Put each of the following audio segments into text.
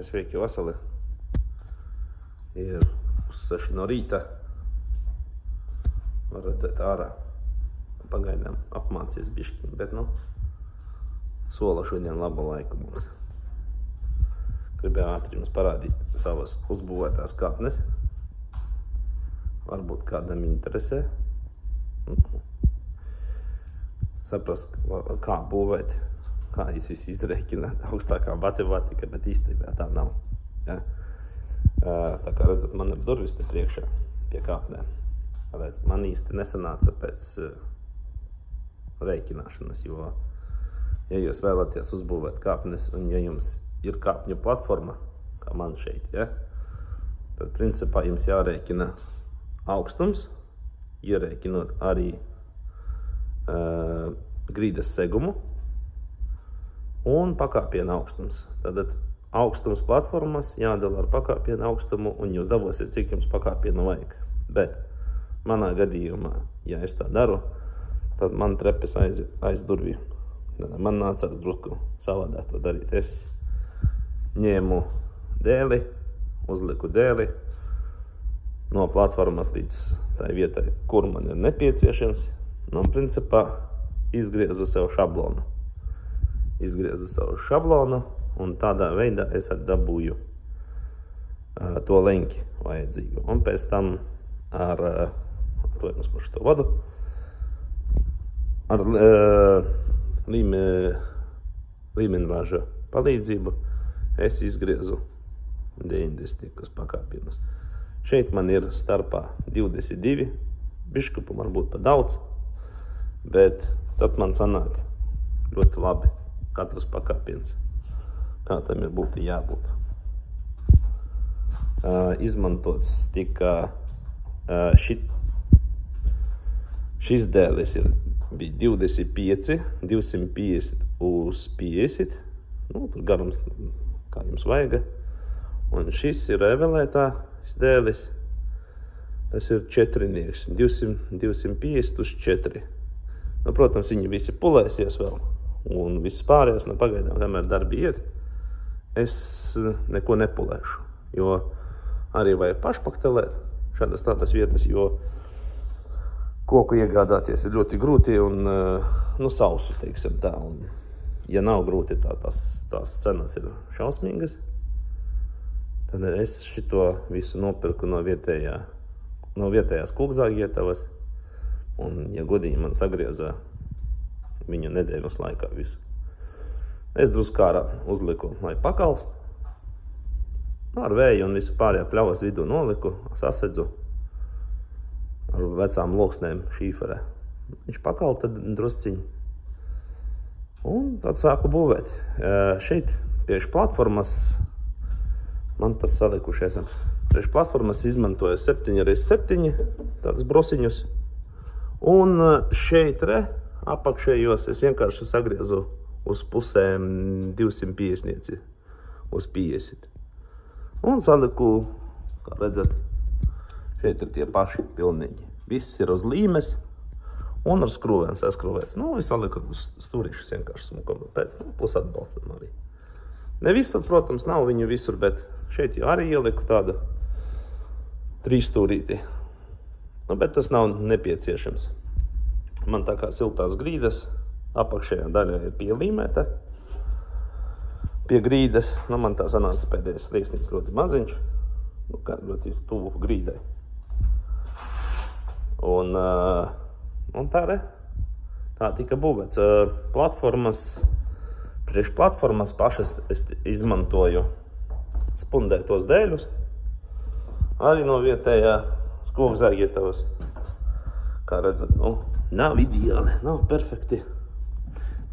Sveiki, vasali. Ir 6 no rīta. Var redzēt ārā. Pagaidām apmācies bišķiņ, bet sola šodien labu laiku mums. Gribēju ātri jums parādīt savas uzbūvētās kāpnes. Varbūt kādam interesē. Saprast, kā būvēt, kā es visu izrēķināt, augstākā matemātika, bet īstenībā tā nav. Ja? Tā kā redzat, man ir durvis te priekšā pie kāpnēm. Man īsti nesanāca pēc rēķināšanas, jo, ja jūs vēlaties uzbūvēt kāpnes, un ja jums ir kāpņu platforma, kā man šeit, ja, tad principā jums jārēķina augstums, ierēķinot arī grīdas segumu un pakāpiena augstums. Tad augstums platformas jādala ar pakāpiena augstumu, un jūs dabūsiet, cik jums pakāpiena vajag. Bet manā gadījumā, ja es tā daru, tad man trepes aiz durvīm. Man nācās drusku savādāk to darīt. Es ņēmu dēli, uzliku dēli no platformas līdz tai vietai, kur man ir nepieciešams. Principā izgriezu sev šablonu. Un tādā veidā es arī dabūju to leņķi vajadzīgu. Un pēc tam ar līmenrāža palīdzību es izgriezu 90 pakāpienus. Šeit man ir starpā 22, bišķupu varbūt pa daudz, bet tad man sanāk ļoti labi katrs pakāpiens, kā tam ir būtu jābūt. Izmantots tika šis dēlis bija 25, 250 uz 50, tur garums, kā jums vajag. Un šis ir evelētājs dēlis, tas ir 4-nieks, 250 uz 4. Protams, viņi visi pulēsies vēl, un viss pārējās, pagaidām, kamēr darbi iet, es neko nepulēšu, jo arī vajag pašpaktelēt šādas tādas vietas, jo koku iegādāties ir ļoti grūti un, sausu, teiksim tā, un ja nav grūti, tās cenas ir šausmīgas, tad es šito visu nopirku no vietējās kūkzāgietavas, un, ja godīgi, man sagriezā viņu nedēļas laikā visu. Es druskārā uzliku, lai pakalst, ar vēju un visu pārējā pļavas vidu noliku, sasedzu ar vecām loksnēm šīferē. Viņš pakal tad drusciņi. Un tad sāku būvēt. Šeit priekš platformas, man tas salikušies. Priekš platformas izmantoju 7x7 tādas brosiņus. Un šeit apakšējos es vienkārši sagriezu uz pusēm 250 uz 50. Un saliku, kā redzat, šeit ir tie paši pilniņi. Viss ir uz līmes un ar skrūvēm saskrūvēs. Es saliku stūrīšus vienkārši smukam pēc, plus atbalstam arī. Ne visur, protams, nav viņu visur, bet šeit jau arī ieliku tādu 3 stūrīti. Bet tas nav nepieciešams. Man tā kā siltās grīdas, apakšējā daļā ir pielīmēta pie grīdas. Man tā sanāca pēdējais slieksnis ļoti maziņš, kā ļoti tuvu grīdai. Un tā tika būvēts. Priekš platformas pašas es izmantoju spundētos dēļus, arī no vietējā kūkzāgietavas. Kā redzat, nav ideāli, nav perfekti,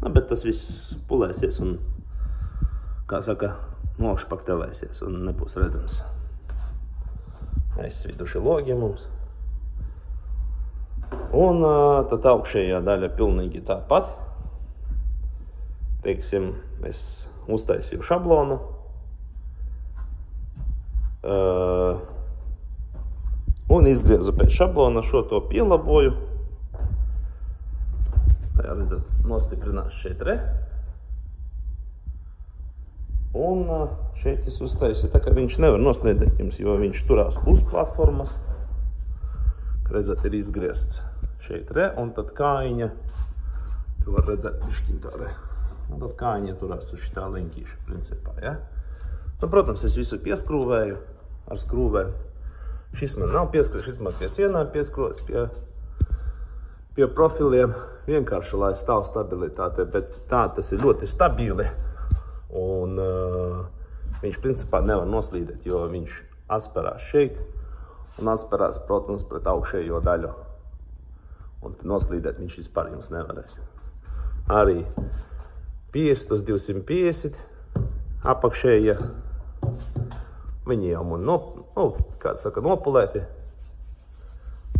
bet tas viss pulēsies un, kā saka, nokšpaktelēsies un nebūs redzams. Aizsviduši logi mums. Un tad augšējā daļa pilnīgi tāpat. Teiksim, es uztaisīju šablonu. Un izgriezu pēc šablona, šo to pielaboju. Kā redzat, nostiprinās šeit Un šeit es uztaisu, tā kā viņš nevar noslēdēt jums, jo viņš turās uz platformas. Redzat, ir izgriezts šeit un tad kājiņa, tu var redzēt bišķiņ tādē. Un tad kājiņa turās uz šitā liņķīša principā, ja? Nu, protams, es visu pieskrūvēju ar skrūvēm. Šis man nav pieskrūvēts, šis man pie sienām pieskrūvēts, pie profiliem, vienkārši, lai stāv stabilitāte, bet tā tas ir ļoti stabili. Un viņš principā nevar noslīdēt, jo viņš atsperās šeit un atsperās, protams, pret augšējo daļu. Un noslīdēt viņš vispār jums nevarēs. Arī 50 uz 250 apakšēja. Viņi jau man nopulēti.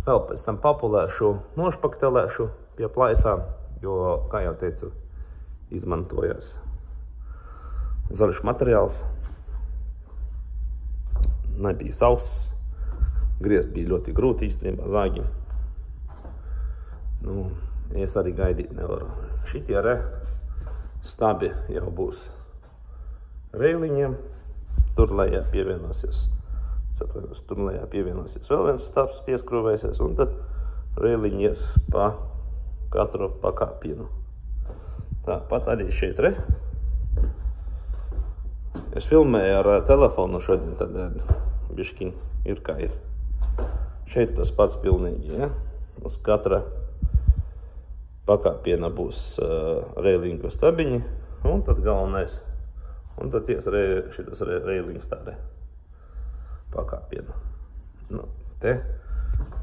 Vēl pēc tam papulēšu, nošpaktelēšu pie plaisām, jo, kā jau teicu, izmantojās zaļš materiāls. Nebija sauss. Griezt bija ļoti grūti īstenībā zāģim. Nu, es arī gaidīt nevaru. Šitie stabi jau būs reiliņiem. Tur lejā pievienosies. Tur lejā pievienosies vēl viens stabs, pieskrūvēsies, un tad reiliņies pa katru pakāpienu. Tāpat arī šeit Es filmēju ar telefonu šodien, tad bišķiņ ir kā ir. Šeit tas pats pilnīgi, ja? Uz katra pakāpiena būs reilinku stabiņi, un tad galvenais. Un tad šitas reilings tāda pakāpiena. Nu, te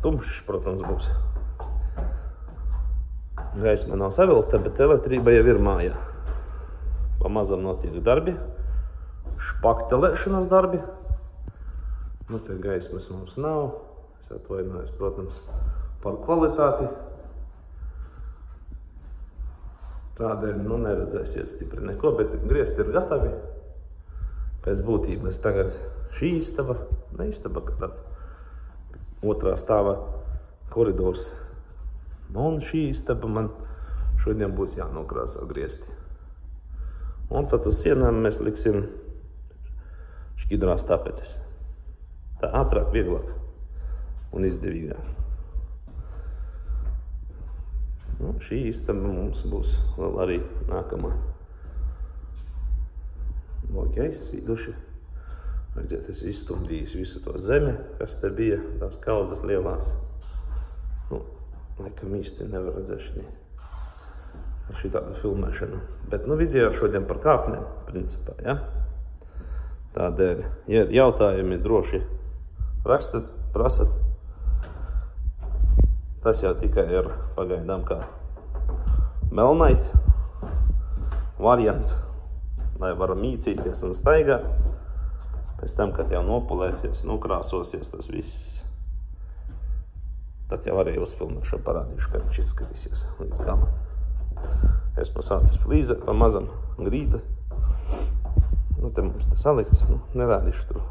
tumšs, protams, būs. Gaisma nav savilkta, bet elektrība jau ir mājā. Pamazam notiek darbi, špaktelēšanas darbi. Nu, te gaismas mums nav. Es atvainojos, protams, par kvalitāti. Tādēļ, neredzēsiet stipri neko, bet griezt ir gatavi. Pēc būtības tagad šī istaba, ne istaba, kā tāds otrā stāva koridors. Un šī istaba man šodien būs jānokrāsā griezti. Un tad uz sienām mēs liksim šķidrās tapetes. Tā ātrāk, vieglāk un izdevīgāk. Nu, šī istaba mums būs vēl arī nākamā. Logi aizsvīduši. Redziet, es izstumdījis visu to zemi, kas te bija, tās kaudzes lielās. Nu, laikam īsti nevar redzēt šī tādu filmēšanu. Bet, video šodien par kāpnēm, principā, ja? Tādēļ, ja ir jautājumi, droši rakstat, prasat. Tas jau tikai ir pagaidām kā melnais variants, lai varam mīcīties un staigāt. Pēc tam, kad jau nopulēsies, nokrāsosies tas viss, tad jau arī uzfilmēšu parādīšu, kā viņš izskatīsies līdz galam. Esmu sācis flīzēt pamazam grīta. Nu, te mums te salikts, nerādīšu tur.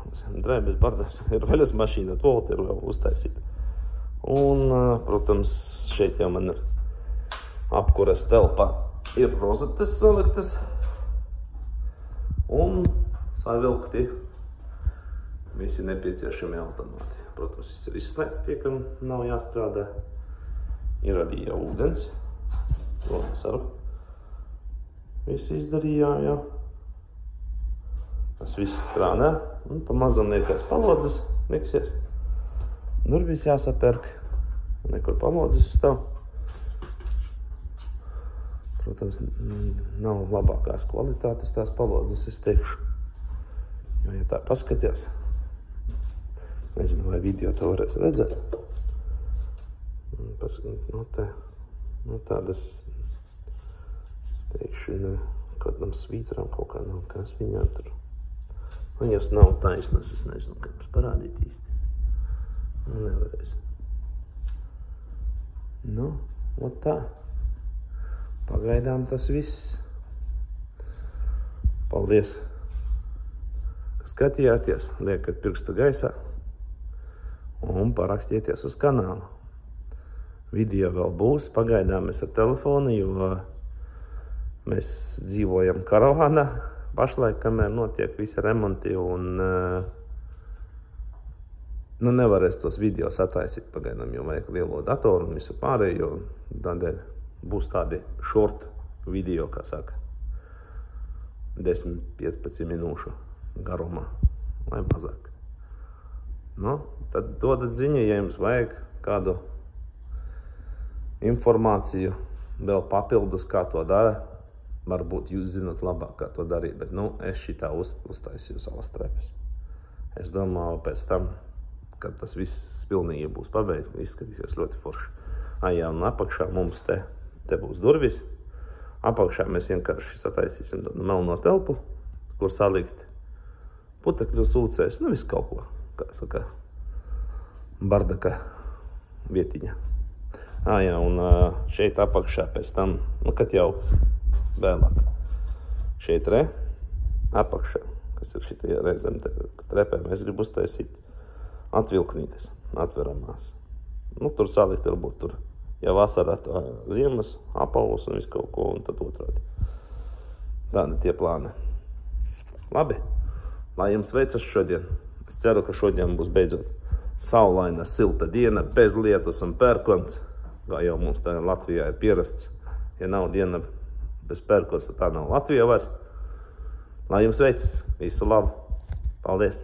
Drēbes, bardēs, ir vaļas mašīna, toalete ir vēl uztaisīta. Un, protams, šeit jau man ir apkuras telpā. Ir rozetes saliktas un savilkti visi nepieciešami automāti. Protams, viss ir izslēgts, tie, kam nav jāstrādā. Ir arī jau ūdens. Protams, arī visu izdarījām jau. Tas viss strādā. Un pamazam liekas palodzes liksies. Durvis jāsapērk. Nekur palodzes stāv. Protams, nav labākās kvalitātes tās palodzes, es teikšu. Jo, ja tā paskatījās, nezinu, vai video to varēs redzēt. Tādas, teikšu, kādam svītram kaut kādam, kas viņām tur. Viņas nav taisnas, es nezinu, kā jums parādīt īsti. Nevarēs. Tā. Pagaidām tas viss. Paldies, ka skatījāties, liekat pirkstu gaisā un parakstieties uz kanālu. Video vēl būs, pagaidām mēs ar telefonu, jo mēs dzīvojam karavānā pašlaik, kamēr notiek visi remonti un nevarēs tos video sataisīt pagaidām, jo vajag lielo datoru un visu pārējo, tādēļ būs tādi short video, kā saka, 10-15 minūšu garumā vai mazāk. Nu, tad dodat ziņu, ja jums vajag kādu informāciju, vēl papildus, kā to dara. Varbūt jūs zināt labāk, kā to darīt, bet es šitā uztaisīju savas trepes. Es domāju, pēc tam, kad tas viss pilnīgi būs pabeigts, izskatīsies ļoti forši. Jā, un apakšā mums te būs durvis. Apakšā mēs vienkārši sataisīsim tādu melno telpu, kur salikt putekļu sūcējus, visu kaut ko, kā saka, bardaka vietiņa. Jā, un šeit apakšā pēc tam, kad jau vēlāk. Šeit apakšā, kas ir šitajā reizēm trepē, mēs gribam uztaisīt atvilknītes, atveramās. Tur salikt varbūt tur, ja vasarā ziemas, apavus un visu kaut ko, un tad otrādi. Tādi tie plāni. Labi, lai jums veicas šodien. Es ceru, ka šodien būs beidzot saulaina, silta diena, bez lietus un pērkons. Kā jau mums tā Latvijā ir pierasts. Ja nav diena bez pērkons, tad tā nav Latvijā vairs. Lai jums veicas. Visu labu. Paldies.